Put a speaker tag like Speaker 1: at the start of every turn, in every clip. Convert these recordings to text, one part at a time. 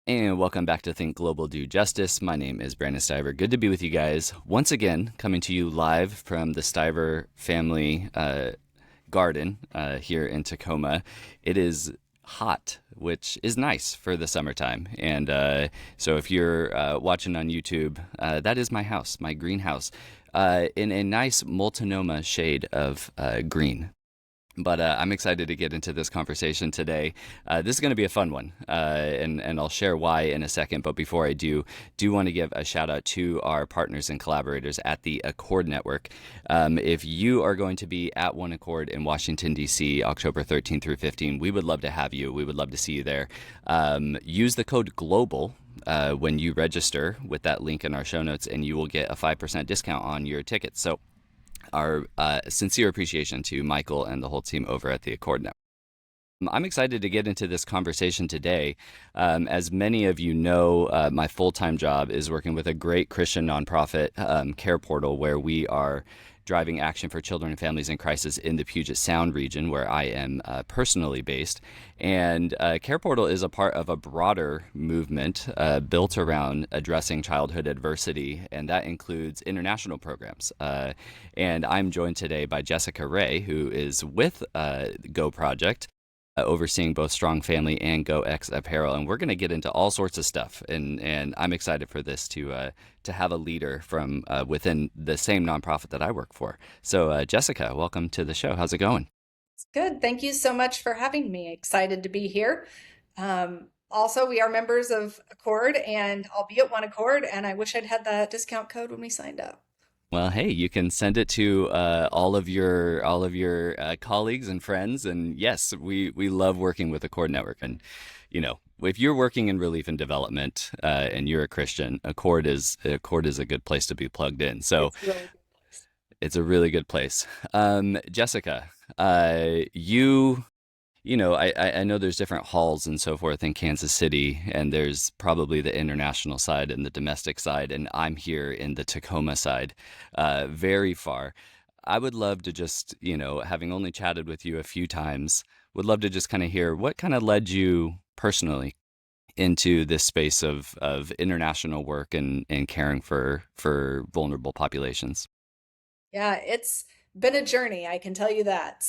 Speaker 1: And welcome back to Think Global Do Justice. My name is Brandon Stiver. Good to be with you guys once again, coming to you live from the Stiver family garden here in Tacoma. It is hot, which is nice for the summertime. And so if you're watching on YouTube, that is my house, my greenhouse, in a nice Multnomah shade of green. But I'm excited to get into this conversation today. This is going to be a fun one, and I'll share why in a second. But before I do want to give a shout out to our partners and collaborators at the Accord Network. If you are going to be at One Accord in Washington, D.C., October 13th through 15th, we would love to have you. We would love to see you there. Use the code GLOBAL when you register with that link in our show notes, and you will get a 5% discount on your tickets. So our sincere appreciation to Michael and the whole team over at the Accord Network. I'm excited to get into this conversation today. As many of you know, my full-time job is working with a great Christian nonprofit care portal where we are driving action for children and families in crisis in the Puget Sound region, where I am personally based. And Care Portal is a part of a broader movement built around addressing childhood adversity, and that includes international programs. And I'm joined today by Jessica Ray, who is with Go Project, overseeing both Strong Family and GoX Apparel, and we're going to get into all sorts of stuff. And I'm excited for this to have a leader from within the same nonprofit that I work for. So, Jessica, welcome to the show. How's it going?
Speaker 2: It's good. Thank you so much for having me. Excited to be here. Also, we are members of Accord, and I'll be at One Accord, and I wish I'd had that discount code when we signed up.
Speaker 1: Well, hey, you can send it to all of your colleagues and friends. And yes, we love working with the Accord Network. And if you're working in relief and development and you're a Christian, Accord is a good place to be plugged in. So
Speaker 2: It's really good.
Speaker 1: it's a really good place. Jessica, I know there's different halls and so forth in Kansas City, and there's probably the international side and the domestic side, and I'm here in the Tacoma side, very far. I would love to just, having only chatted with you a few times, would love to just kind of hear what kind of led you personally into this space of international work and caring for vulnerable populations.
Speaker 2: Yeah, it's been a journey, I can tell you that.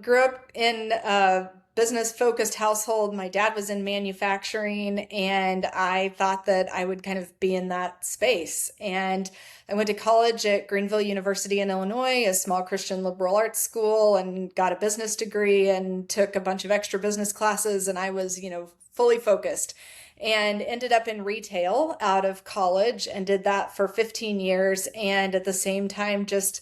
Speaker 2: Grew up in a business-focused household. My dad was in manufacturing, and I thought that I would kind of be in that space. And I went to college at Greenville University in Illinois, a small Christian liberal arts school, and got a business degree and took a bunch of extra business classes. And I was, fully focused and ended up in retail out of college and did that for 15 years. And at the same time, just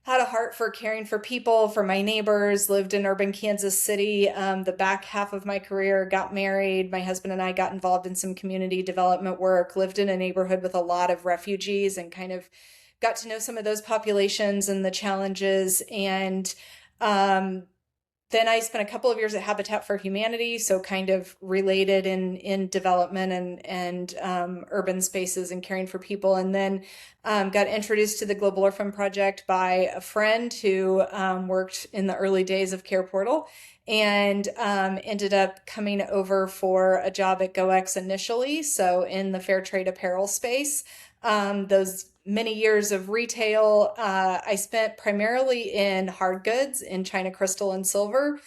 Speaker 2: had a heart for caring for people, for my neighbors, lived in urban Kansas City. The back half of my career, got married. My husband and I got involved in some community development work, lived in a neighborhood with a lot of refugees and kind of got to know some of those populations and the challenges. And um, then I spent a couple of years at Habitat for Humanity, so kind of related in development and urban spaces and caring for people. And then got introduced to the Global Orphan Project by a friend who worked in the early days of Care Portal, and ended up coming over for a job at GoX initially, so in the fair trade apparel space. Those many years of retail, I spent primarily in hard goods, in China crystal and silver,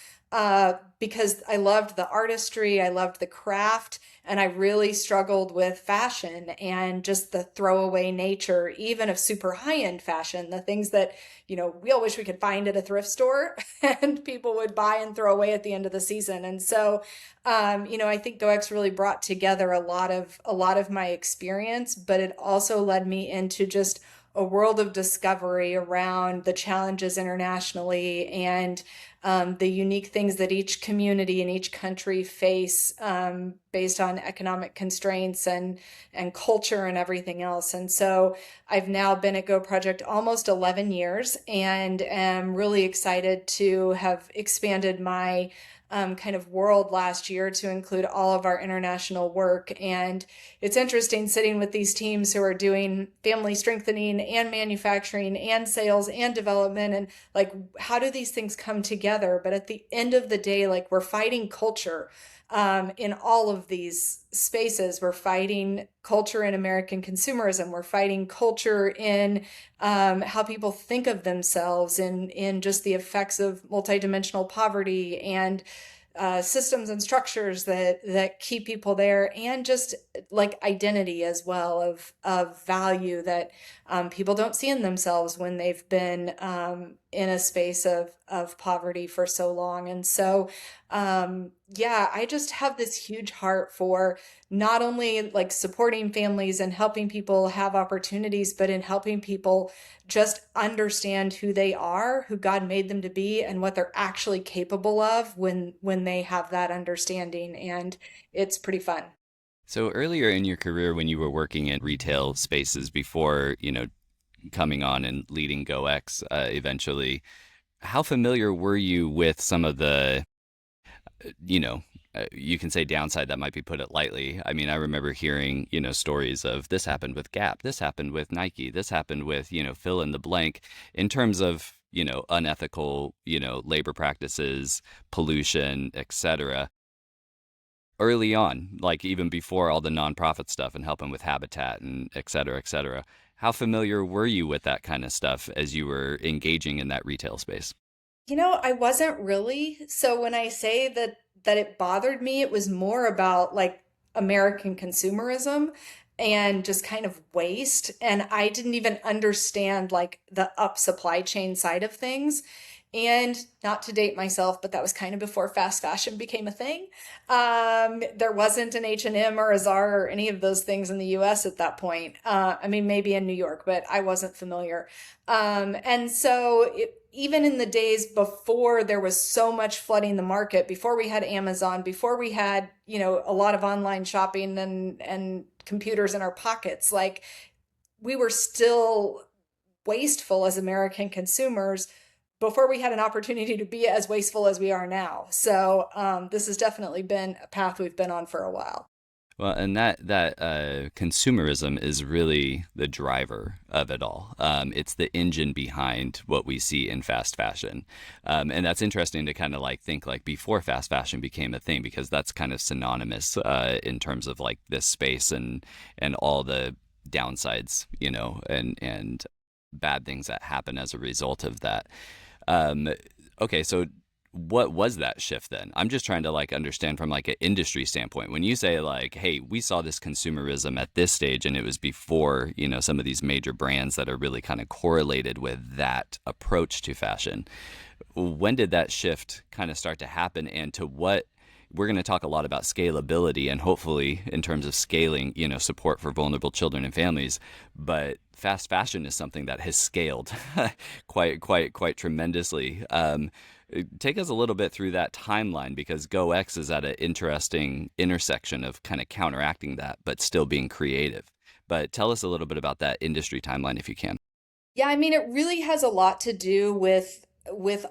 Speaker 2: because I loved the artistry, I loved the craft, and I really struggled with fashion and just the throwaway nature, even of super high-end fashion, the things that, we all wish we could find at a thrift store and people would buy and throw away at the end of the season. And so, I think GoX really brought together a lot of my experience, but it also led me into just a world of discovery around the challenges internationally and the unique things that each community and each country face based on economic constraints and culture and everything else. And so I've now been at Go Project almost 11 years and am really excited to have expanded my kind of world last year to include all of our international work. And it's interesting sitting with these teams who are doing family strengthening and manufacturing and sales and development, and like, how do these things come together? But at the end of the day, like, we're fighting culture in all of these spaces. We're fighting culture in American consumerism. We're fighting culture in how people think of themselves, in just the effects of multidimensional poverty and systems and structures that keep people there, and just like identity as well, of value that people don't see in themselves when they've been in a space of poverty for so long. And so yeah, I just have this huge heart for not only like supporting families and helping people have opportunities, but in helping people just understand who they are, who God made them to be, and what they're actually capable of when they have that understanding. And it's pretty fun.
Speaker 1: So earlier in your career, when you were working in retail spaces before, coming on and leading GoX eventually, how familiar were you with some of the, you know, you can say downside, that might be put it lightly. I mean, I remember hearing, stories of this happened with Gap, this happened with Nike, this happened with, fill in the blank in terms of, unethical, labor practices, pollution, etc. Early on, like even before all the nonprofit stuff and helping with habitat and et cetera, et cetera. How familiar were you with that kind of stuff as you were engaging in that retail space?
Speaker 2: I wasn't really. So when I say that it bothered me, it was more about like American consumerism and just kind of waste. And I didn't even understand like the up supply chain side of things. And not to date myself, but that was kind of before fast fashion became a thing. There wasn't an H&M or a Zara or any of those things in the US at that point. I mean, maybe in New York, but I wasn't familiar. And so even in the days before there was so much flooding the market, before we had Amazon, before we had, a lot of online shopping and computers in our pockets, like, we were still wasteful as American consumers before we had an opportunity to be as wasteful as we are now. So this has definitely been a path we've been on for a while.
Speaker 1: Well, and that consumerism is really the driver of it all. It's the engine behind what we see in fast fashion, and that's interesting to kind of like think like before fast fashion became a thing, because that's kind of synonymous in terms of like this space and all the downsides, and bad things that happen as a result of that. Um, okay, so what was that shift then? I'm just trying to like understand from like an industry standpoint. When you say like, hey, we saw this consumerism at this stage and it was before, some of these major brands that are really kind of correlated with that approach to fashion. When did that shift kind of start to happen, and to what? We're going to talk a lot about scalability and hopefully in terms of scaling, support for vulnerable children and families. But fast fashion is something that has scaled quite tremendously. Take us a little bit through that timeline, because GoX is at an interesting intersection of kind of counteracting that, but still being creative. But tell us a little bit about that industry timeline if you can.
Speaker 2: Yeah, I mean, it really has a lot to do with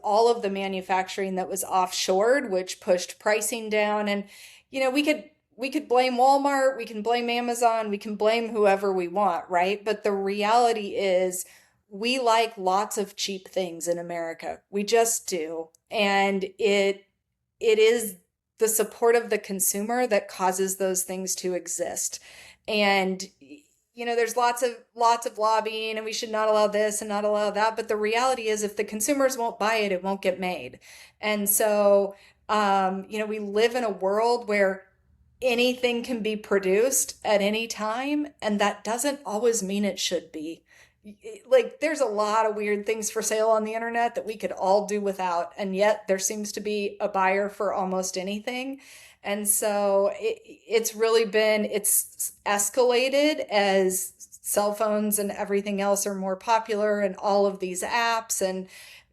Speaker 2: all of the manufacturing that was offshored, which pushed pricing down. And we could blame Walmart, we can blame Amazon, we can blame whoever we want, right? But the reality is we like lots of cheap things in America. We just do. And it is the support of the consumer that causes those things to exist. And there's lots of lobbying, and we should not allow this and not allow that. But the reality is, if the consumers won't buy it, it won't get made. And so, we live in a world where anything can be produced at any time, and that doesn't always mean it should be. Like, there's a lot of weird things for sale on the internet that we could all do without, and yet there seems to be a buyer for almost anything. And so it's escalated as cell phones and everything else are more popular, and all of these apps, and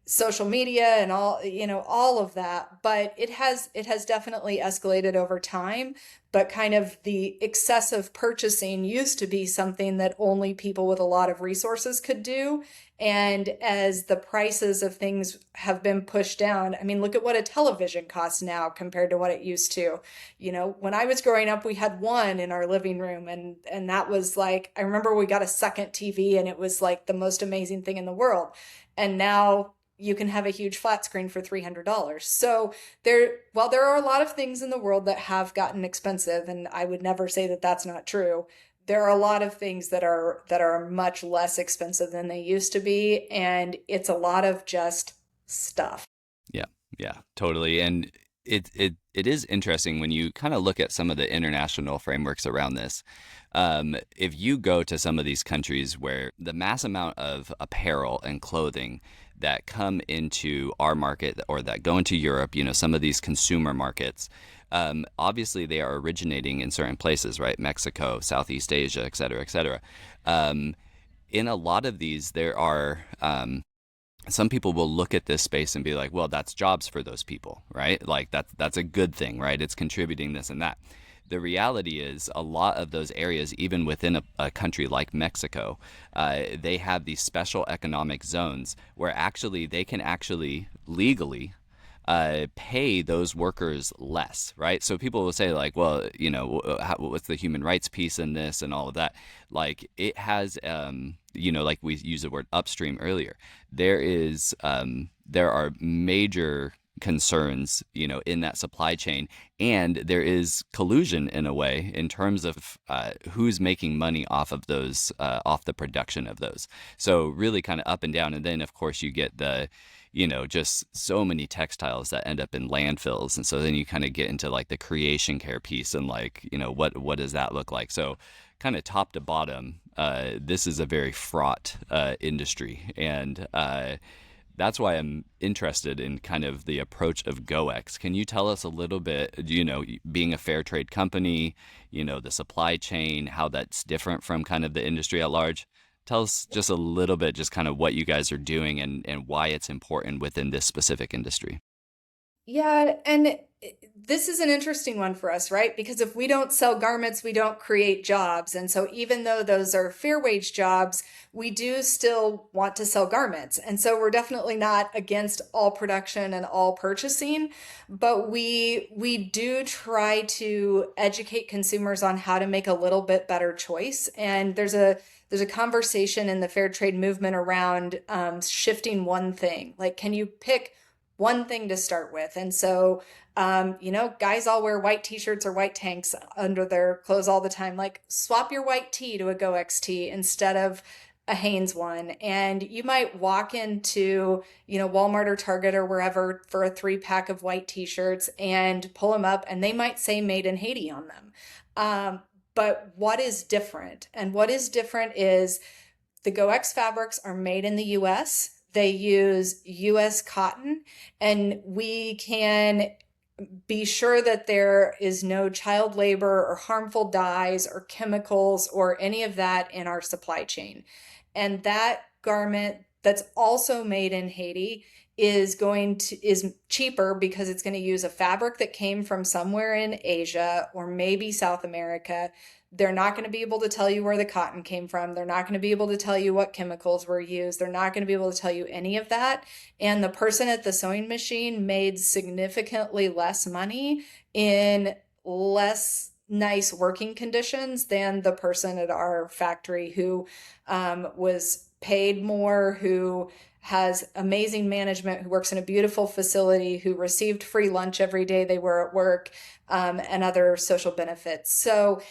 Speaker 2: social media and all, all of that. But it has definitely escalated over time. But kind of the excessive purchasing used to be something that only people with a lot of resources could do. And as the prices of things have been pushed down, I mean, look at what a television costs now compared to what it used to. When I was growing up, we had one in our living room, and that was like, I remember we got a second TV, and it was like the most amazing thing in the world. And now you can have a huge flat screen for $300. So while there are a lot of things in the world that have gotten expensive, and I would never say that that's not true, there are a lot of things that are much less expensive than they used to be, and it's a lot of just stuff.
Speaker 1: Yeah, yeah, totally. And it is interesting when you kind of look at some of the international frameworks around this. If you go to some of these countries where the mass amount of apparel and clothing that come into our market or that go into Europe, some of these consumer markets, obviously they are originating in certain places, right? Mexico, Southeast Asia, et cetera, et cetera. Um, in a lot of these, there are some people will look at this space and be like, well, that's jobs for those people, right? Like that's a good thing, right? It's contributing this and that. The reality is a lot of those areas, even within a country like Mexico, they have these special economic zones where actually they can actually legally pay those workers less, right? So people will say like, well, what's the human rights piece in this and all of that? Like it has, like we used the word upstream earlier. There are major concerns, in that supply chain, and there is collusion in a way in terms of who's making money off of those, off the production of those. So really kind of up and down, and then of course you get the just so many textiles that end up in landfills. And so then you kind of get into like the creation care piece and like, what does that look like? So kind of top to bottom, this is a very fraught industry. And that's why I'm interested in kind of the approach of GoEx. Can you tell us a little bit, being a fair trade company, the supply chain, how that's different from kind of the industry at large? Tell us just a little bit, just kind of what you guys are doing and why it's important within this specific industry.
Speaker 2: Yeah, and this is an interesting one for us, right? Because if we don't sell garments, we don't create jobs. And so even though those are fair wage jobs, we do still want to sell garments. And so we're definitely not against all production and all purchasing, but we do try to educate consumers on how to make a little bit better choice. And there's a conversation in the fair trade movement around shifting one thing. Like, can you pick one thing to start with? And so, guys all wear white t-shirts or white tanks under their clothes all the time. Like, swap your white tee to a Go XT instead of a Hanes one. And you might walk into, Walmart or Target or wherever for a 3-pack of white t-shirts and pull them up, and they might say made in Haiti on them. But what is different? And what is different is the GoX fabrics are made in the US. They use US cotton, and we can be sure that there is no child labor or harmful dyes or chemicals or any of that in our supply chain. And that garment that's also made in Haiti is cheaper because it's going to use a fabric that came from somewhere in Asia or maybe South America. They're not going to be able to tell you where the cotton came from. They're not going to be able to tell you what chemicals were used. They're not going to be able to tell you any of that. And the person at the sewing machine made significantly less money in less nice working conditions than the person at our factory who was paid more, who has amazing management, who works in a beautiful facility, who received free lunch every day they were at work, and other social benefits. So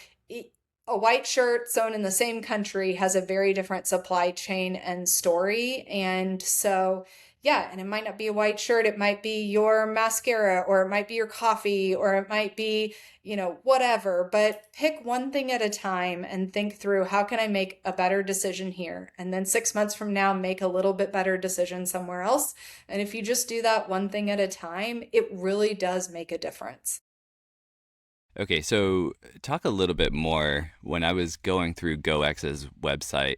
Speaker 2: a white shirt sewn in the same country has a very different supply chain and story. And so, yeah, and it might not be a white shirt. It might be your mascara, or it might be your coffee, or it might be, whatever. But pick one thing at a time and think through, how can I make a better decision here? And then 6 months from now, make a little bit better decision somewhere else. And if you just do that one thing at a time, it really does make a difference.
Speaker 1: Okay, so talk a little bit more. When I was going through GoX's website,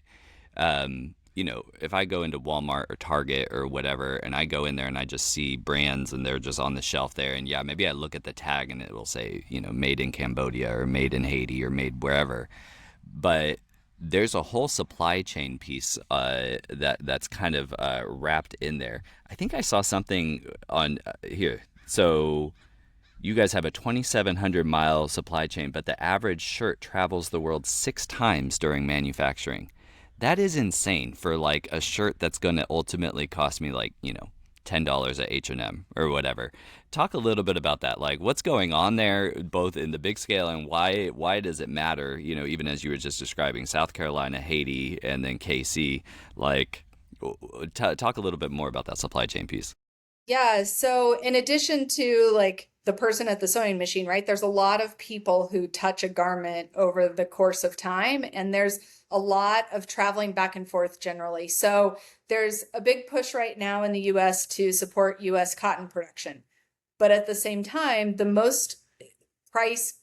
Speaker 1: if I go into Walmart or Target or whatever, and I go in there and I just see brands and they're just on the shelf there, and yeah, maybe I look at the tag and it will say, made in Cambodia or made in Haiti or made wherever. But there's a whole supply chain piece that's kind of wrapped in there. I think I saw something on here. So you guys have a 2,700-mile supply chain, but the average shirt travels the world 6 times during manufacturing. That is insane for like a shirt that's going to ultimately cost me like, $10 at H&M or whatever. Talk a little bit about that. Like what's going on there, both in the big scale and why does it matter? Even as you were just describing South Carolina, Haiti, and then KC. Like, talk a little bit more about that supply chain piece.
Speaker 2: Yeah, so in addition to like the person at the sewing machine, right? There's a lot of people who touch a garment over the course of time, and there's a lot of traveling back and forth generally. So there's a big push right now in the US to support US cotton production. But at the same time, the most price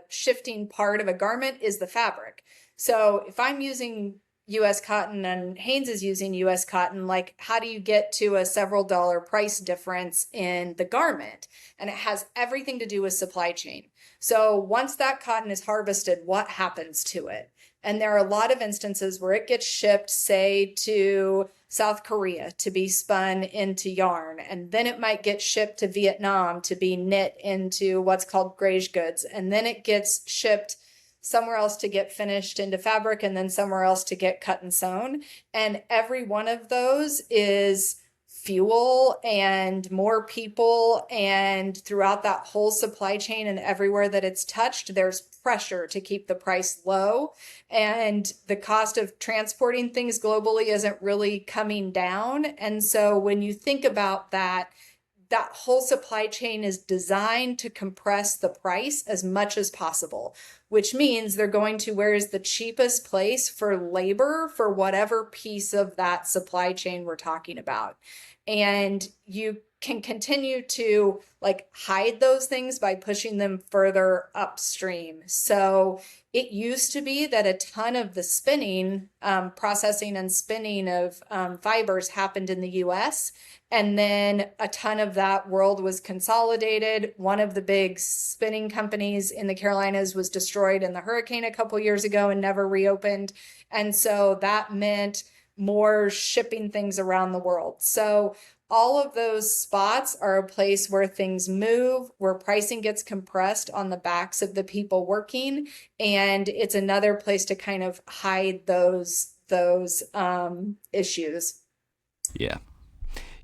Speaker 2: shifting part of a garment is the fabric. So if I'm using US cotton and Hanes is using US cotton, like how do you get to a several dollar price difference in the garment? And it has everything to do with supply chain. So once that cotton is harvested, what happens to it? And there are a lot of instances where it gets shipped, say, to South Korea to be spun into yarn. And then it might get shipped to Vietnam to be knit into what's called graze goods. And then it gets shipped somewhere else to get finished into fabric, and then somewhere else to get cut and sewn. And every one of those is fuel and more people. And throughout that whole supply chain and everywhere that it's touched, there's pressure to keep the price low. And the cost of transporting things globally isn't really coming down. And so when you think about that, that whole supply chain is designed to compress the price as much as possible, which means they're going to where is the cheapest place for labor for whatever piece of that supply chain we're talking about. And you can continue to like hide those things by pushing them further upstream. So it used to be that a ton of the spinning, processing and spinning of fibers happened in the US. And then a ton of that world was consolidated. One of the big spinning companies in the Carolinas was destroyed in the hurricane a couple years ago and never reopened. And so that meant more shipping things around the world. So all of those spots are a place where things move, where pricing gets compressed on the backs of the people working, and it's another place to kind of hide those issues.
Speaker 1: Yeah.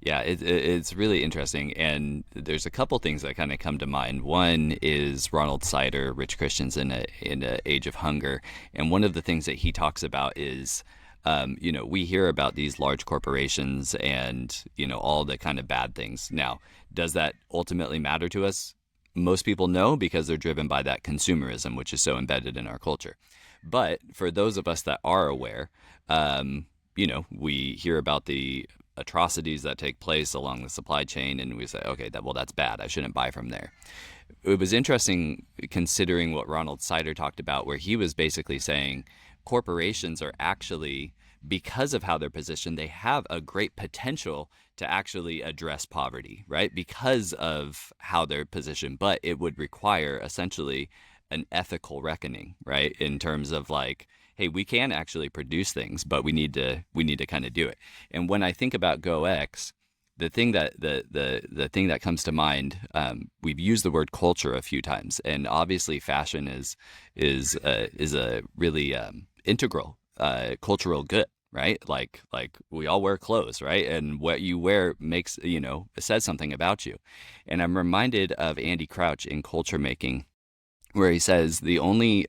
Speaker 1: Yeah, it's really interesting, and there's a couple things that kind of come to mind. One is Ronald Sider, Rich Christians in a Age of Hunger, and one of the things that he talks about is, we hear about these large corporations and all the kind of bad things. Now, does that ultimately matter to us? Most people know because they're driven by that consumerism, which is so embedded in our culture. But for those of us that are aware, we hear about the atrocities that take place along the supply chain, and we say, okay, that's bad. I shouldn't buy from there. It was interesting considering what Ronald Sider talked about, where he was basically saying corporations are actually, because of how they're positioned, they have a great potential to actually address poverty, right? Because of how they're positioned, but it would require essentially an ethical reckoning, right? In terms of like, hey, we can actually produce things, but we need to kind of do it. And when I think about GoX, the thing the thing that comes to mind, we've used the word culture a few times, and obviously fashion is a really integral cultural good, right? Like we all wear clothes, right? And what you wear makes says something about you. And I'm reminded of Andy Crouch in Culture Making, where he says the only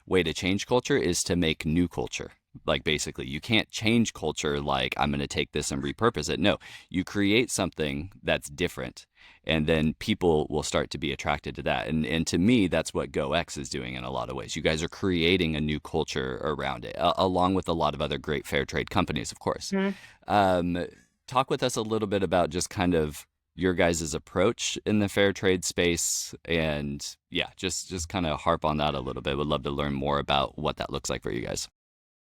Speaker 1: way to change culture is to make new culture. Like basically, you can't change culture like I'm going to take this and repurpose it. No, you create something that's different, and then people will start to be attracted to that. And to me, that's what GoX is doing in a lot of ways. You guys are creating a new culture around it, along with a lot of other great fair trade companies, of course.
Speaker 2: Mhm.
Speaker 1: Talk with us a little bit about just kind of your guys' approach in the fair trade space, and yeah, just kind of harp on that a little bit. Would love to learn more about what that looks like for you guys.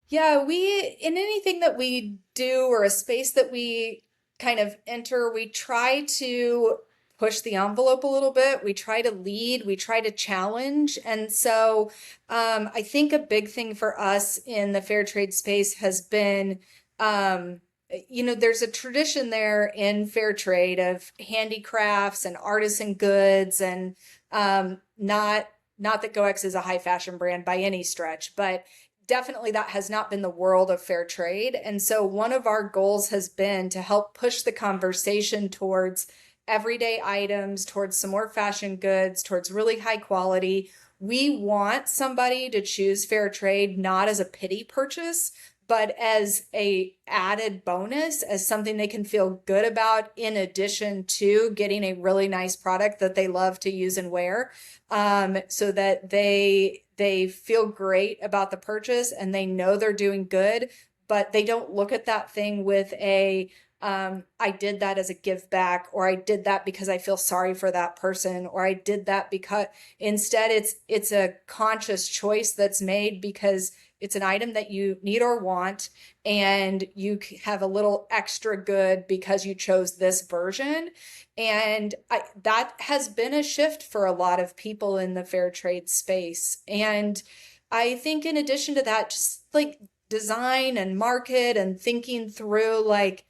Speaker 2: Yeah, in anything that we do or a space that we kind of enter, we try to push the envelope a little bit. We try to lead, we try to challenge. And so I think a big thing for us in the fair trade space has been, um, there's a tradition there in fair trade of handicrafts and artisan goods and not that GoEx is a high fashion brand by any stretch, but definitely that has not been the world of fair trade. And so one of our goals has been to help push the conversation towards everyday items, towards some more fashion goods, towards really high quality. We want somebody to choose fair trade not as a pity purchase, but as a added bonus, as something they can feel good about in addition to getting a really nice product that they love to use and wear, so that they feel great about the purchase and they know they're doing good, but they don't look at that thing with I did that as a give back, or I did that because I feel sorry for that person, or I did that because instead it's a conscious choice that's made because it's an item that you need or want, and you have a little extra good because you chose this version. And that has been a shift for a lot of people in the fair trade space. And I think in addition to that, just like design and market and thinking through like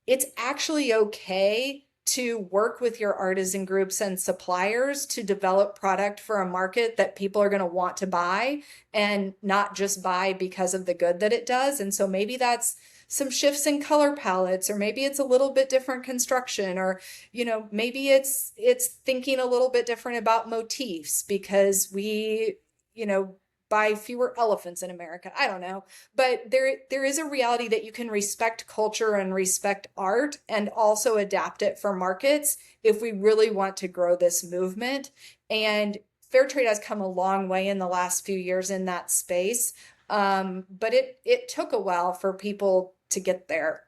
Speaker 2: it's actually okay to work with your artisan groups and suppliers to develop product for a market that people are going to want to buy and not just buy because of the good that it does. And so maybe that's some shifts in color palettes, or maybe it's a little bit different construction, or maybe it's thinking a little bit different about motifs because we buy fewer elephants in America. I don't know. But there is a reality that you can respect culture and respect art and also adapt it for markets if we really want to grow this movement. And fair trade has come a long way in the last few years in that space. But it took a while for people to get there.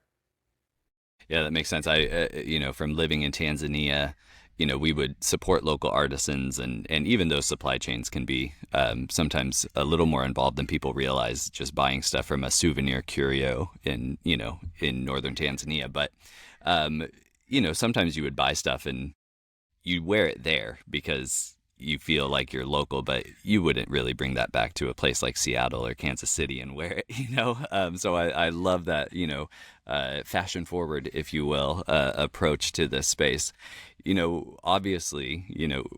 Speaker 1: Yeah, that makes sense. From living in Tanzania, we would support local artisans, and even those supply chains can be sometimes a little more involved than people realize. Just buying stuff from a souvenir curio in northern Tanzania, but sometimes you would buy stuff and you wear it there because you feel like you're local, but you wouldn't really bring that back to a place like Seattle or Kansas City and wear it. So I love that, fashion forward, if you will, approach to this space. Obviously,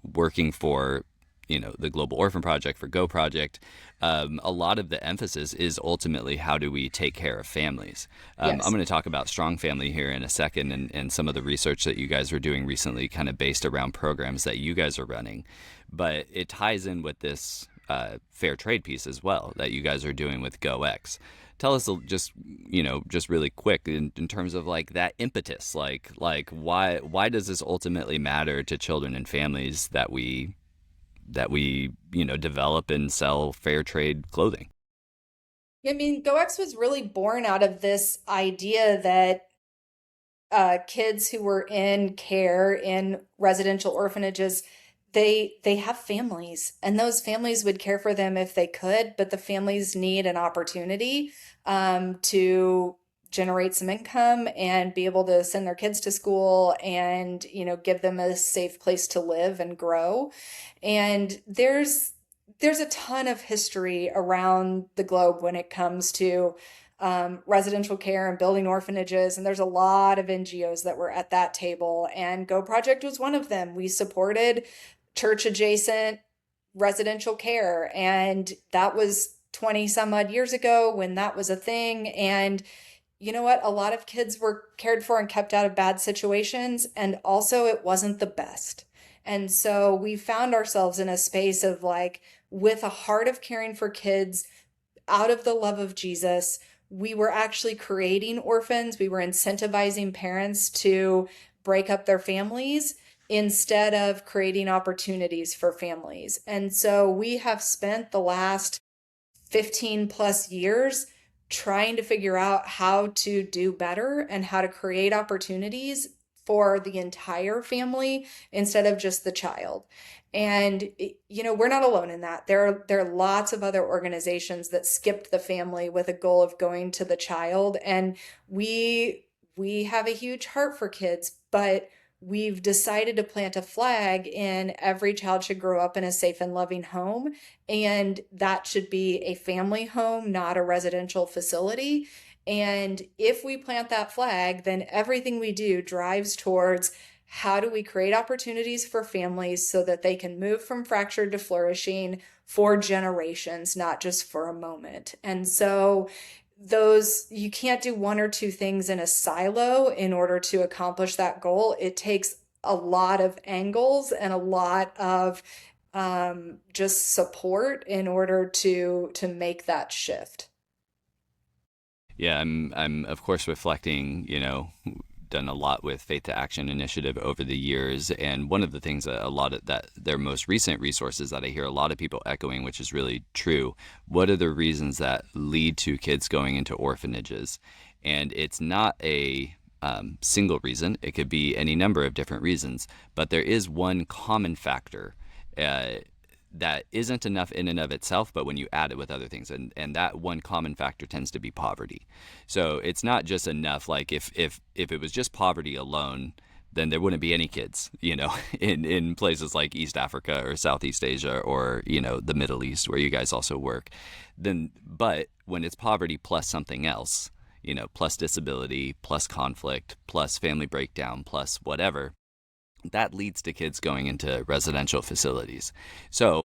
Speaker 1: working for, the Global Orphan Project, for Go Project, a lot of the emphasis is ultimately how do we take care of families. I'm
Speaker 2: Yes.
Speaker 1: going to talk about Strong Family here in a second, and some of the research that you guys were doing recently, kind of based around programs that you guys are running. But it ties in with this fair trade piece as well that you guys are doing with GoX. Tell us just really quick in terms of like that impetus, like why does this ultimately matter to children and families that we develop and sell fair trade clothing?
Speaker 2: I mean, GoX was really born out of this idea that kids who were in care in residential orphanages, they have families, and those families would care for them if they could, but the families need an opportunity to generate some income and be able to send their kids to school and give them a safe place to live and grow. And there's a ton of history around the globe when it comes to residential care and building orphanages. And there's a lot of NGOs that were at that table, and Go Project was one of them. We supported church adjacent residential care, and that was 20 some odd years ago when that was a thing. And you know what? A lot of kids were cared for and kept out of bad situations, and also it wasn't the best. And so we found ourselves in a space of like, with a heart of caring for kids out of the love of Jesus, we were actually creating orphans. We were incentivizing parents to break up their families instead of creating opportunities for families. And so we have spent the last 15 plus years trying to figure out how to do better and how to create opportunities for the entire family instead of just the child. And we're not alone in that. There are lots of other organizations that skipped the family with a goal of going to the child. And we have a huge heart for kids, but we've decided to plant a flag in every child should grow up in a safe and loving home. And that should be a family home, not a residential facility. And if we plant that flag, then everything we do drives towards how do we create opportunities for families so that they can move from fractured to flourishing for generations, not just for a moment. And so you can't do one or two things in a silo in order to accomplish that goal. It takes a lot of angles and a lot of just support in order to make that shift.
Speaker 1: Yeah, I'm of course reflecting, done a lot with Faith to Action Initiative over the years. And one of the things that a lot of that their most recent resources that I hear a lot of people echoing, which is really true, what are the reasons that lead to kids going into orphanages? And it's not a single reason. It could be any number of different reasons, but there is one common factor uh, that isn't enough in and of itself, but when you add it with other things, and that one common factor tends to be poverty. So it's not just enough. Like if it was just poverty alone, then there wouldn't be any kids, in places like East Africa or Southeast Asia or the Middle East where you guys also work. But when it's poverty plus something else, plus disability, plus conflict, plus family breakdown, plus whatever, that leads to kids going into residential facilities. So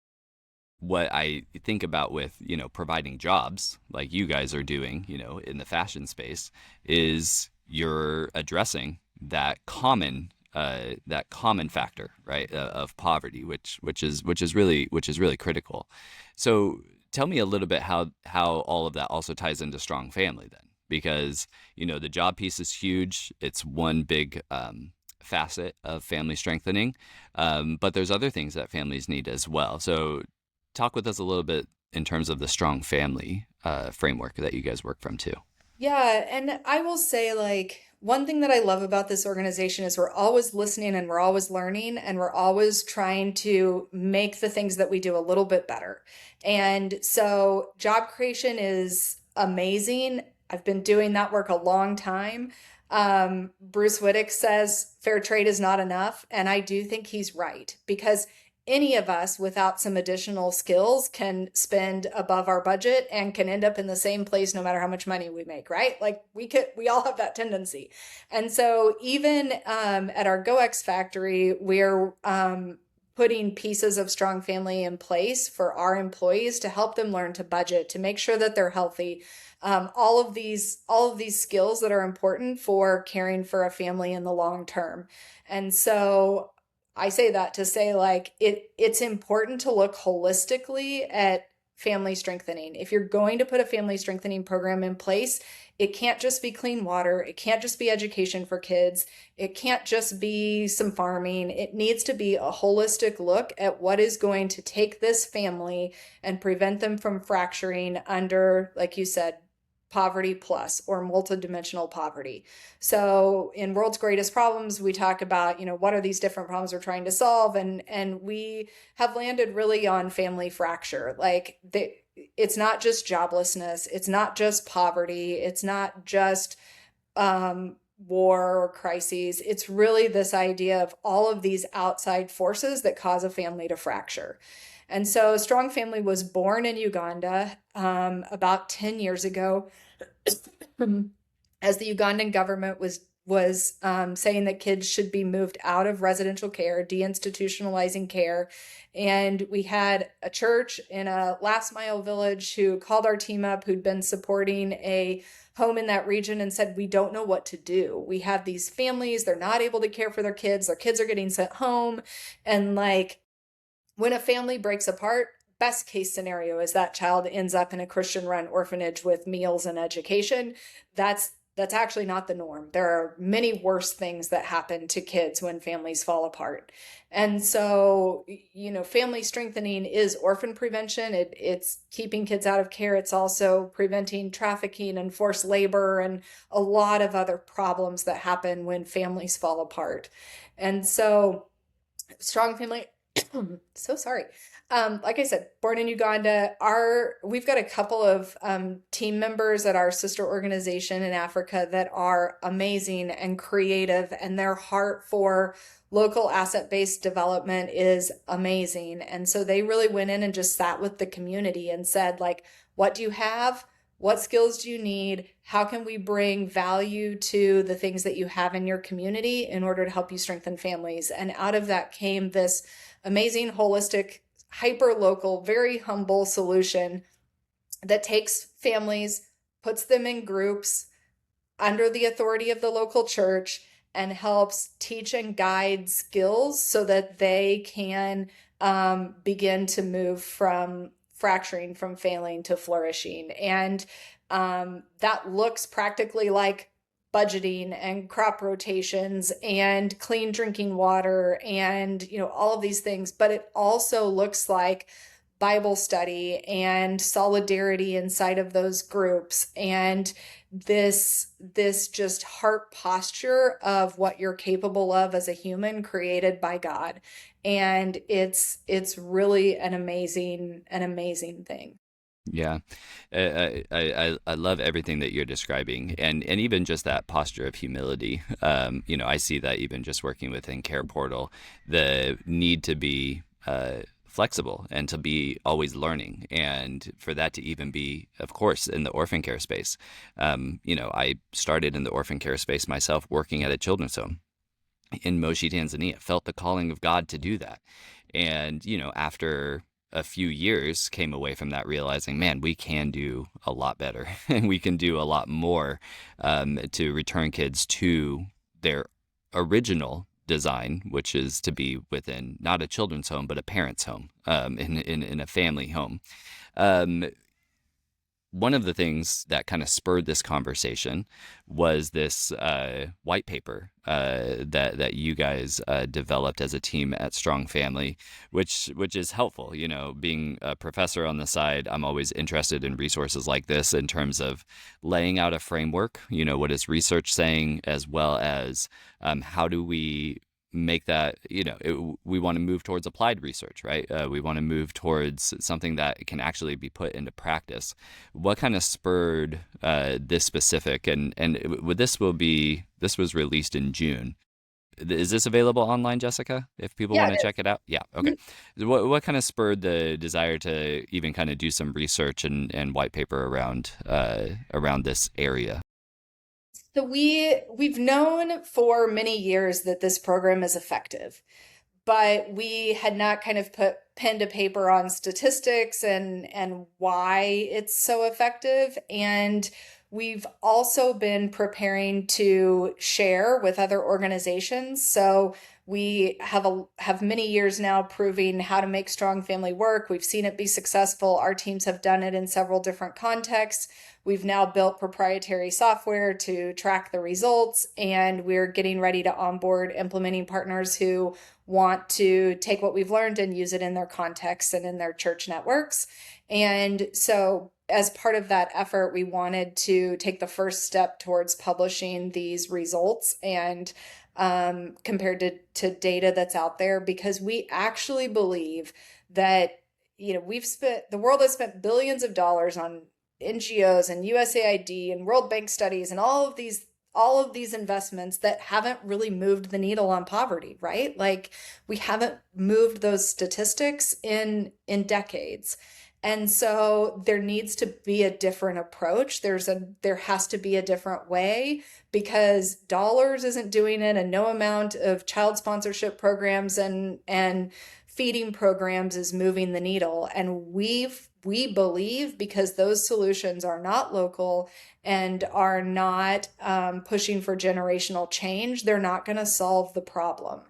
Speaker 1: what I think about with, providing jobs like you guys are doing, in the fashion space is you're addressing that common factor, right, of poverty, which is really critical. So tell me a little bit how all of that also ties into strong family then, because the job piece is huge. It's one big facet of family strengthening. But there's other things that families need as well. So talk with us a little bit in terms of the strong family framework that you guys work from too.
Speaker 2: Yeah, and I will say, like, one thing that I love about this organization is we're always listening and we're always learning and we're always trying to make the things that we do a little bit better. And so job creation is amazing. I've been doing that work a long time. Bruce Wittick says fair trade is not enough. And I do think he's right, because any of us without some additional skills can spend above our budget and can end up in the same place no matter how much money we make, right? Like we all have that tendency. And so even at our GoX factory, we're putting pieces of strong family in place for our employees to help them learn to budget, to make sure that they're healthy. All of these skills that are important for caring for a family in the long term. And so I say that to say, like, it's important to look holistically at family strengthening. If you're going to put a family strengthening program in place, it can't just be clean water. It can't just be education for kids. It can't just be some farming. It needs to be a holistic look at what is going to take this family and prevent them from fracturing under, like you said, poverty plus or multidimensional poverty. So in World's Greatest Problems, we talk about, what are these different problems we're trying to solve? And we have landed really on family fracture. It's not just joblessness. It's not just poverty. It's not just war or crises. It's really this idea of all of these outside forces that cause a family to fracture. And so Strong Family was born in Uganda about 10 years ago as the Ugandan government was saying that kids should be moved out of residential care, deinstitutionalizing care. And we had a church in a last mile village who called our team up, who'd been supporting a home in that region, and said, we don't know what to do. We have these families, they're not able to care for their kids are getting sent home. And when a family breaks apart, best case scenario is that child ends up in a Christian run orphanage with meals and education. That's that's actually not the norm. There are many worse things that happen to kids when families fall apart. And so, family strengthening is orphan prevention. It's keeping kids out of care. It's also preventing trafficking and forced labor and a lot of other problems that happen when families fall apart. And so, strong family. So sorry. Like I said, born in Uganda. We've got a couple of team members at our sister organization in Africa that are amazing and creative, and their heart for local asset-based development is amazing. And so they really went in and just sat with the community and said, like, what do you have? What skills do you need? How can we bring value to the things that you have in your community in order to help you strengthen families? And out of that came this amazing, holistic, hyper local, very humble solution that takes families, puts them in groups under the authority of the local church, and helps teach and guide skills so that they can begin to move from fracturing, from failing to flourishing. And that looks practically like budgeting and crop rotations and clean drinking water and all of these things, but it also looks like Bible study and solidarity inside of those groups, and this just heart posture of what you're capable of as a human created by God. And it's really an amazing thing.
Speaker 1: Yeah, I love everything that you're describing, and even just that posture of humility. I see that even just working within Care Portal, the need to be flexible and to be always learning, and for that to even be, of course, in the orphan care space. I started in the orphan care space myself, working at a children's home in Moshi, Tanzania. Felt the calling of God to do that, and after a few years came away from that realizing, man, we can do a lot better and we can do a lot more to return kids to their original design, which is to be within not a children's home, but a parent's home, in a family home. Um, One of the things that kind of spurred this conversation was this white paper that you guys developed as a team at Strong Family, which is helpful. Being a professor on the side, I'm always interested in resources like this in terms of laying out a framework. What is research saying, as well as how do we make that, we want to move towards applied research, right? We want to move towards something that can actually be put into practice. What kind of spurred this specific, and this was released in June. Is this available online, Jessica, if people
Speaker 2: Yeah,
Speaker 1: want to
Speaker 2: it
Speaker 1: check it out? Yeah. Okay. What kind of spurred the desire to even kind of do some research and white paper around this area?
Speaker 2: So we've known for many years that this program is effective, but we had not kind of put pen to paper on statistics and why it's so effective. And we've also been preparing to share with other organizations. So we have many years now proving how to make strong family work. We've seen it be successful. Our teams have done it in several different contexts. We've now built proprietary software to track the results, and we're getting ready to onboard implementing partners who want to take what we've learned and use it in their contexts and in their church networks. And so, as part of that effort, we wanted to take the first step towards publishing these results and compared to data that's out there, because we actually believe that the world has spent billions of dollars on NGOs and USAID and World Bank studies and all of these investments that haven't really moved the needle on poverty, right? Like, we haven't moved those statistics in decades. And so there needs to be a different approach. There has to be a different way, because dollars isn't doing it, and no amount of child sponsorship programs and feeding programs is moving the needle. And we believe, because those solutions are not local and are not pushing for generational change, they're not going to solve the problem.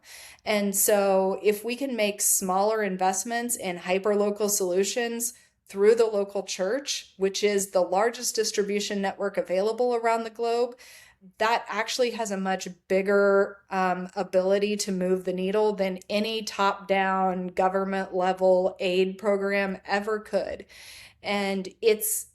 Speaker 2: And so if we can make smaller investments in hyperlocal solutions through the local church, which is the largest distribution network available around the globe, that actually has a much bigger ability to move the needle than any top-down government level aid program ever could. And it's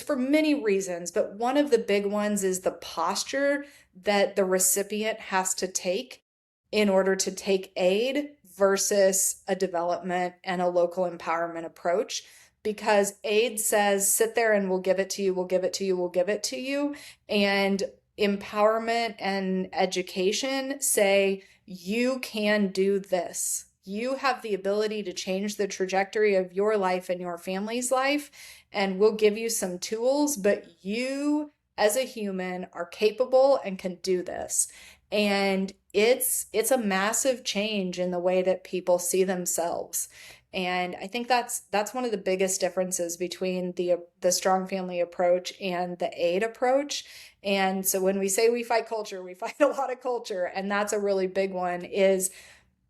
Speaker 2: for many reasons, but one of the big ones is the posture that the recipient has to take in order to take aid versus a development and a local empowerment approach. Because aid says, sit there and we'll give it to you, we'll give it to you, we'll give it to you. And empowerment and education say, you can do this. You have the ability to change the trajectory of your life and your family's life, and we'll give you some tools, but you as a human are capable and can do this. And it's a massive change in the way that people see themselves. And I think that's one of the biggest differences between the strong family approach and the aid approach. And so when we say we fight culture, we fight a lot of culture, and that's a really big one. Is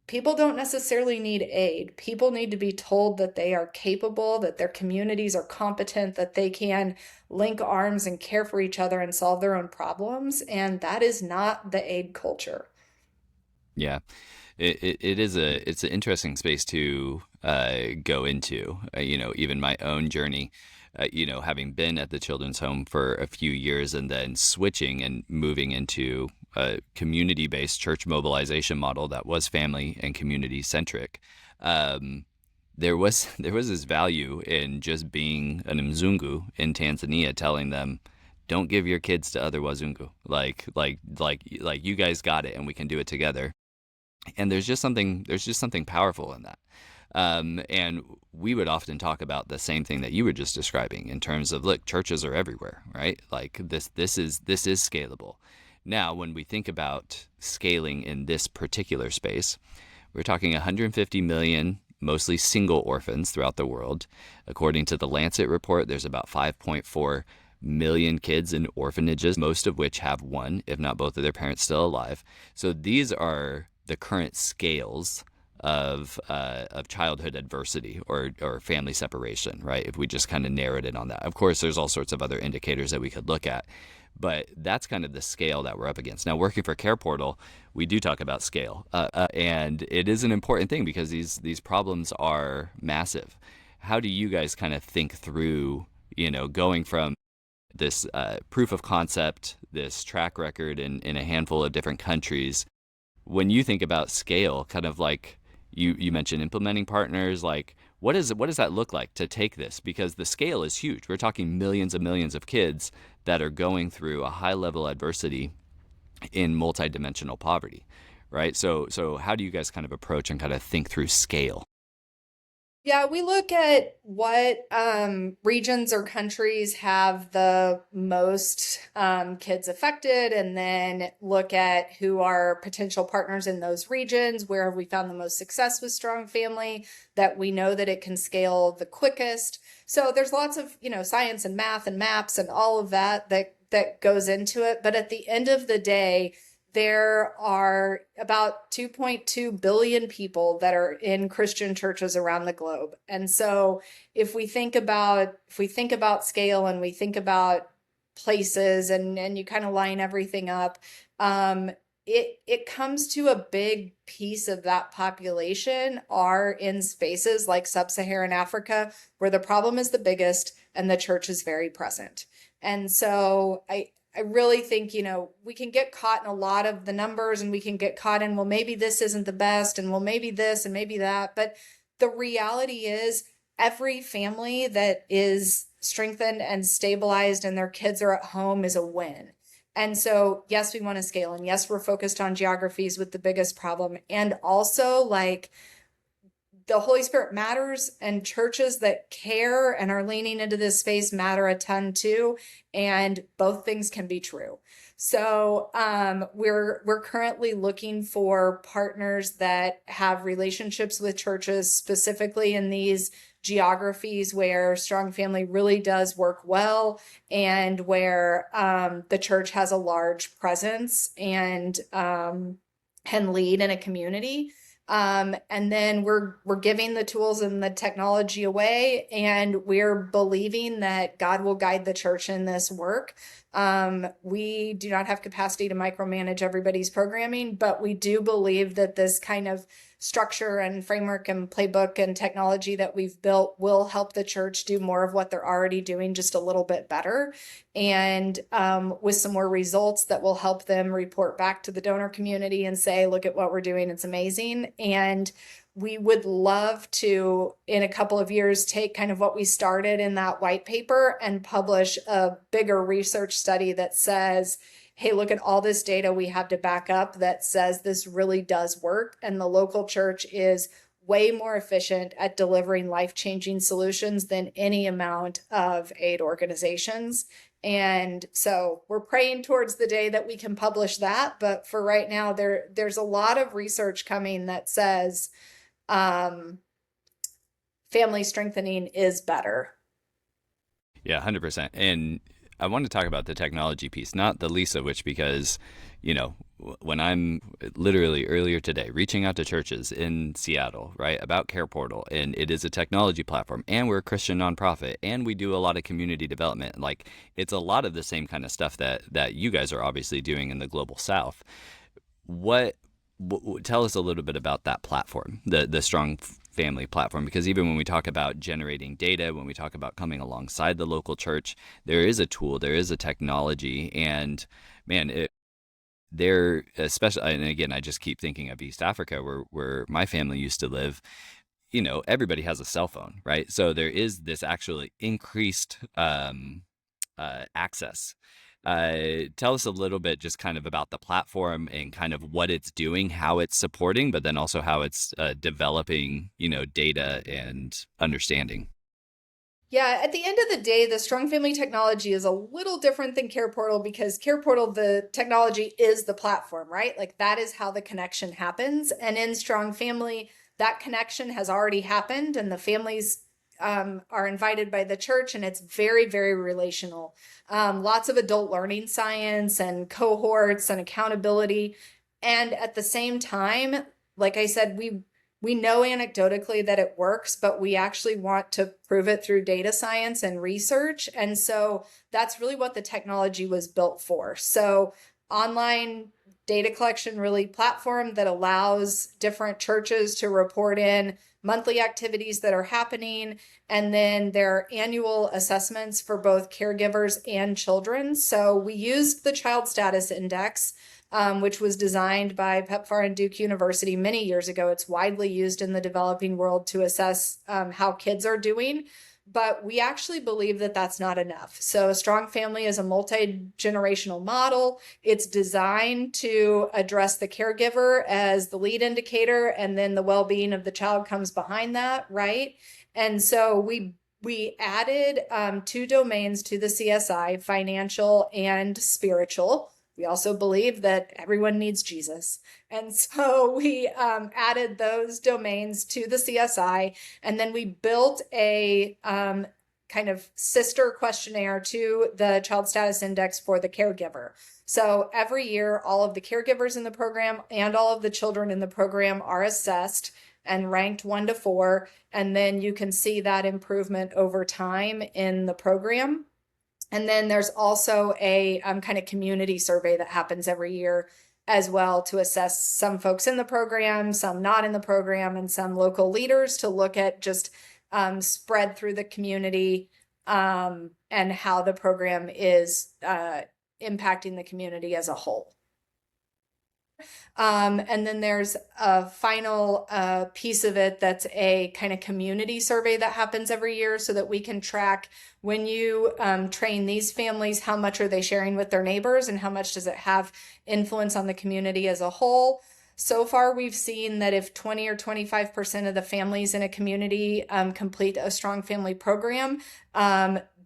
Speaker 2: people don't necessarily need aid. People need to be told that they are capable, that their communities are competent, that they can link arms and care for each other and solve their own problems. And that is not the aid culture.
Speaker 1: Yeah, it's an interesting space to go into. Even my own journey. Having been at the children's home for a few years and then switching and moving into a community-based church mobilization model that was family and community centric. There was this value in just being an Mzungu in Tanzania, telling them, "Don't give your kids to other Wazungu. Like you guys got it, and we can do it together." And there's just something powerful in that. And we would often talk about the same thing that you were just describing in terms of, look, churches are everywhere, right? Like this is scalable. Now, when we think about scaling in this particular space, we're talking 150 million, mostly single orphans throughout the world. According to the Lancet report, there's about 5.4 million kids in orphanages, most of which have one, if not both of their parents still alive. So these are the current scales of childhood adversity or family separation, right? If we just kind of narrowed it on that. Of course, there's all sorts of other indicators that we could look at, but that's kind of the scale that we're up against. Now, working for Care Portal, we do talk about scale, and it is an important thing because these problems are massive. How do you guys kind of think through, going from this proof of concept, this track record in a handful of different countries, when you think about scale, kind of like you mentioned implementing partners, like what does that look like to take this? Because the scale is huge. We're talking millions of kids that are going through a high level adversity in multidimensional poverty, right? So how do you guys kind of approach and kind of think through scale?
Speaker 2: Yeah, we look at what regions or countries have the most kids affected, and then look at who are potential partners in those regions. Where have we found the most success with Strong Family, that we know that it can scale the quickest. So there's lots of, science and math and maps and all of that goes into it. But at the end of the day, there are about 2.2 billion people that are in Christian churches around the globe. And so if we think about scale and we think about places and you kind of line everything up, it comes to a big piece of that population are in spaces like sub-Saharan Africa, where the problem is the biggest and the church is very present. And so I really think, we can get caught in a lot of the numbers, and we can get caught in, well, maybe this isn't the best, and well, maybe this and maybe that. But the reality is every family that is strengthened and stabilized and their kids are at home is a win. And so, yes, we want to scale, and yes, we're focused on geographies with the biggest problem. And also, like, the Holy Spirit matters, and churches that care and are leaning into this space matter a ton too. And both things can be true. So we're currently looking for partners that have relationships with churches, specifically in these geographies where Strong Family really does work well, and where the church has a large presence and can lead in a community. And then we're giving the tools and the technology away, and we're believing that God will guide the church in this work. We do not have capacity to micromanage everybody's programming, but we do believe that this kind of structure and framework and playbook and technology that we've built will help the church do more of what they're already doing just a little bit better, and with some more results that will help them report back to the donor community and say, look at what we're doing, it's amazing. And we would love to, in a couple of years, take kind of what we started in that white paper and publish a bigger research study that says, hey, look at all this data we have to back up that says this really does work. And the local church is way more efficient at delivering life-changing solutions than any amount of aid organizations. And so we're praying towards the day that we can publish that. But for right now, there's a lot of research coming that says family strengthening is better.
Speaker 1: Yeah, 100%. And I want to talk about the technology piece, not the least of which, because, when I'm literally earlier today reaching out to churches in Seattle, right, about Care Portal, and it is a technology platform, and we're a Christian nonprofit, and we do a lot of community development. Like, it's a lot of the same kind of stuff that you guys are obviously doing in the Global South. Tell us a little bit about that platform, the Strong Family platform, because even when we talk about generating data, when we talk about coming alongside the local church, there is a tool, there is a technology, and man, they're especially, and again, I just keep thinking of East Africa, where my family used to live. Everybody has a cell phone, right? So there is this actually increased access. Tell us a little bit just kind of about the platform and kind of what it's doing, how it's supporting, but then also how it's developing, data and understanding.
Speaker 2: Yeah, at the end of the day, the Strong Family technology is a little different than Care Portal, because Care Portal, the technology is the platform, right? Like, that is how the connection happens. And in Strong Family, that connection has already happened, and the families are invited by the church, and it's very, very relational. Lots of adult learning science and cohorts and accountability. And at the same time, like I said, we know anecdotally that it works, but we actually want to prove it through data science and research. And so that's really what the technology was built for. So online data collection really platform that allows different churches to report in monthly activities that are happening, and then their annual assessments for both caregivers and children. So we used the Child Status Index, which was designed by PEPFAR and Duke University many years ago. It's widely used in the developing world to assess how kids are doing. But we actually believe that that's not enough. So a Strong Family is a multi-generational model. It's designed to address the caregiver as the lead indicator, and then the well-being of the child comes behind that, right? And so we added 2 domains to the CSI, financial and spiritual. We also believe that everyone needs Jesus. And so we added those domains to the CSI, and then we built a kind of sister questionnaire to the Child Status Index for the caregiver. So every year, all of the caregivers in the program and all of the children in the program are assessed and ranked 1 to 4, and then you can see that improvement over time in the program. And then there's also a kind of community survey that happens every year as well, to assess some folks in the program, some not in the program, and some local leaders, to look at just spread through the community and how the program is impacting the community as a whole. And then there's a final piece of it that's a kind of community survey that happens every year, so that we can track, when you train these families, how much are they sharing with their neighbors, and how much does it have influence on the community as a whole. So far, we've seen that if 20 or 25% of the families in a community complete a Strong Family program,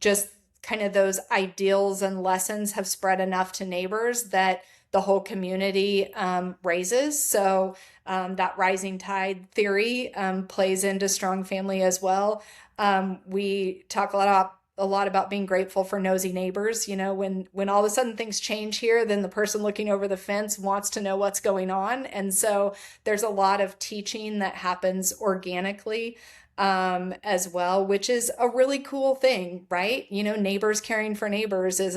Speaker 2: just kind of those ideals and lessons have spread enough to neighbors that the whole community raises. So that rising tide theory plays into Strong Family as well. We talk a lot a lot about being grateful for nosy neighbors. When all of a sudden things change here, then the person looking over the fence wants to know what's going on. And so there's a lot of teaching that happens organically as well, which is a really cool thing, right? Neighbors caring for neighbors is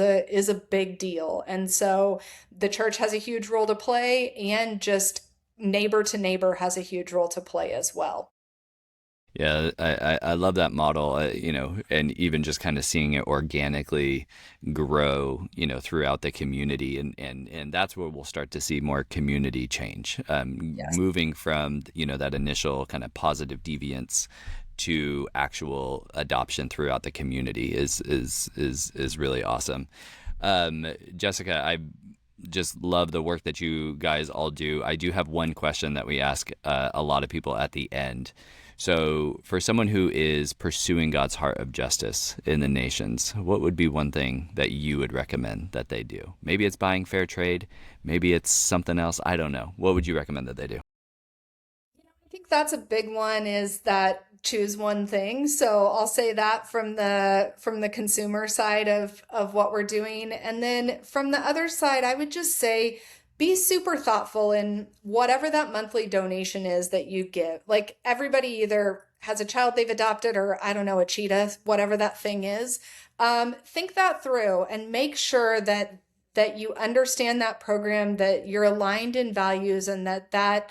Speaker 2: a big deal. And so the church has a huge role to play, and just neighbor to neighbor has a huge role to play as well.
Speaker 1: Yeah, I love that model, and even just kind of seeing it organically grow, throughout the community, and that's where we'll start to see more community change,
Speaker 2: Yes.
Speaker 1: moving from, that initial kind of positive deviance to actual adoption throughout the community is really awesome. Jessica, I just love the work that you guys all do. I do have one question that we ask a lot of people at the end. So, for someone who is pursuing God's heart of justice in the nations, what would be one thing that you would recommend that they do? Maybe it's buying fair trade, maybe it's something else. I don't know. What would you recommend that they do?
Speaker 2: I think that's a big one, is that choose one thing. So I'll say that from the consumer side of what we're doing. And then from the other side, I would just say be super thoughtful in whatever that monthly donation is that you give. Like, everybody either has a child they've adopted, or I don't know, a cheetah, whatever that thing is. Think that through and make sure that you understand that program, that you're aligned in values, and that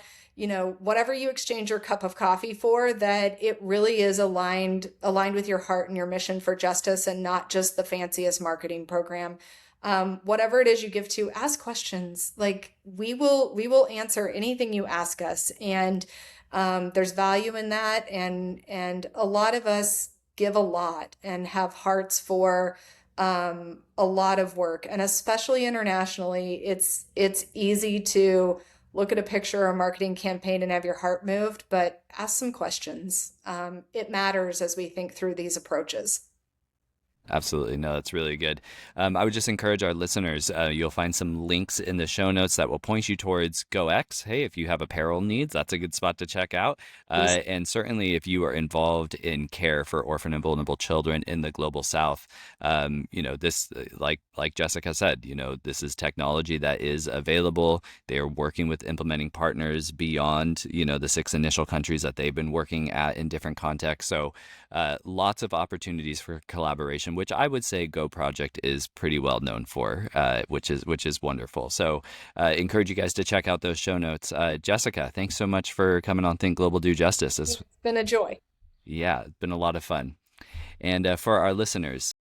Speaker 2: whatever you exchange your cup of coffee for, that it really is aligned with your heart and your mission for justice, and not just the fanciest marketing program. Whatever it is you give to, ask questions. Like, we will answer anything you ask us, and there's value in that. And a lot of us give a lot and have hearts for a lot of work, and especially internationally, it's easy to look at a picture or a marketing campaign and have your heart moved, but ask some questions. It matters as we think through these approaches.
Speaker 1: Absolutely. No, that's really good. I would just encourage our listeners, you'll find some links in the show notes that will point you towards GoX. Hey, if you have apparel needs, that's a good spot to check out.
Speaker 2: Please.
Speaker 1: And certainly if you are involved in care for orphan and vulnerable children in the global south, this, like Jessica said, this is technology that is available. They are working with implementing partners beyond, the 6 initial countries that they've been working at in different contexts. So lots of opportunities for collaboration, which I would say Go Project is pretty well known for, which is wonderful. So encourage you guys to check out those show notes. Jessica, thanks so much for coming on Think Global Do Justice.
Speaker 2: It's been a joy.
Speaker 1: Yeah, it's been a lot of fun. And for our listeners,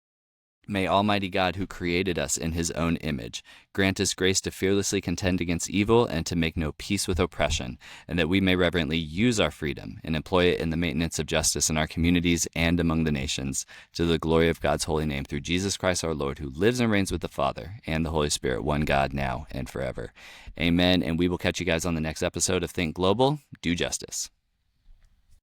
Speaker 1: may Almighty God, who created us in his own image, grant us grace to fearlessly contend against evil and to make no peace with oppression, and that we may reverently use our freedom and employ it in the maintenance of justice in our communities and among the nations, to the glory of God's holy name, through Jesus Christ our Lord, who lives and reigns with the Father and the Holy Spirit, one God, now and forever. Amen. And we will catch you guys on the next episode of Think Global, Do Justice.